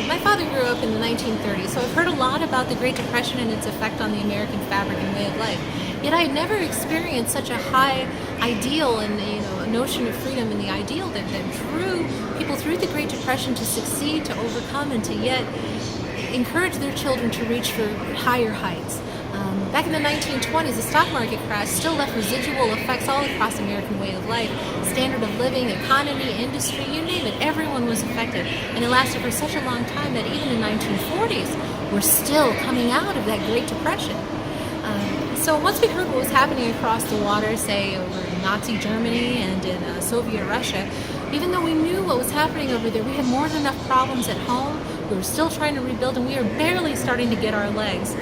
My father grew up in the 1930s, so I've heard a lot about the Great Depression and its effect on the American fabric and way of life. Yet I had never experienced such a high ideal and a notion of freedom and the ideal that drew people through the Great Depression to succeed, to overcome, and to yet encourage their children to reach for higher heights. Back in the 1920s, the stock market crash still left residual effects all across American way of life. Standard of living, economy, industry, you name it, everyone was affected. And it lasted for such a long time that even in the 1940s, we're still coming out of that Great Depression. So once we heard what was happening across the water, say over in Nazi Germany and in Soviet Russia, even though we knew what was happening over there, we had more than enough problems at home. We were still trying to rebuild, and we were barely starting to get our legs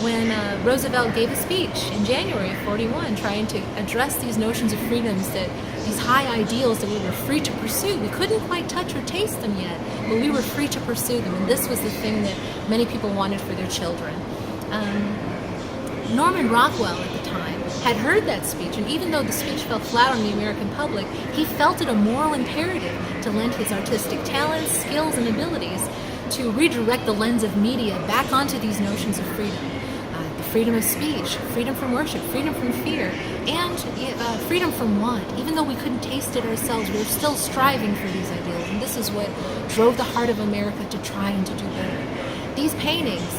when Roosevelt gave a speech in January of '41 trying to address these notions of freedoms, that these high ideals that we were free to pursue. We couldn't quite touch or taste them yet, but we were free to pursue them, and this was the thing that many people wanted for their children. Norman Rockwell at the time had heard that speech, and even though the speech fell flat on the American public, he felt it a moral imperative to lend his artistic talents, skills, and abilities to redirect the lens of media back onto these notions of freedom. Freedom of speech, freedom from worship, freedom from fear, and freedom from want. Even though we couldn't taste it ourselves, we were still striving for these ideals, and this is what drove the heart of America to try and to do better. These paintings,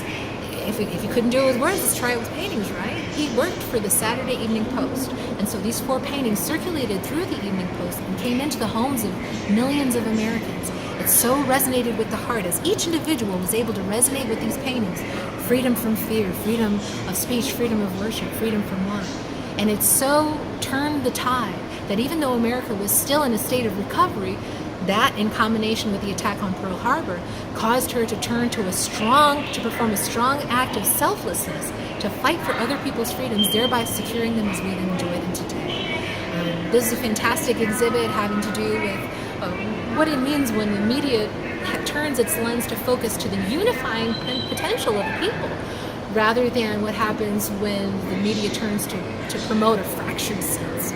if you couldn't do it with words, let's try it with paintings, right? He worked for the Saturday Evening Post, and so these 4 paintings circulated through the Evening Post and came into the homes of millions of Americans. It so resonated with the heart as each individual was able to resonate with these paintings. Freedom from fear, freedom of speech, freedom of worship, freedom from want. And it so turned the tide that even though America was still in a state of recovery, that in combination with the attack on Pearl Harbor caused her to turn to perform a strong act of selflessness to fight for other people's freedoms, thereby securing them as we enjoy them today. This is a fantastic exhibit having to do with what it means when the media turns its lens to focus to the unifying potential of people, rather than what happens when the media turns to promote a fractured sense.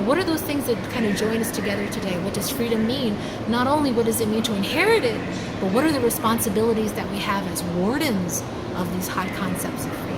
What are those things that kind of join us together today? What does freedom mean? Not only what does it mean to inherit it, but what are the responsibilities that we have as wardens of these high concepts of freedom?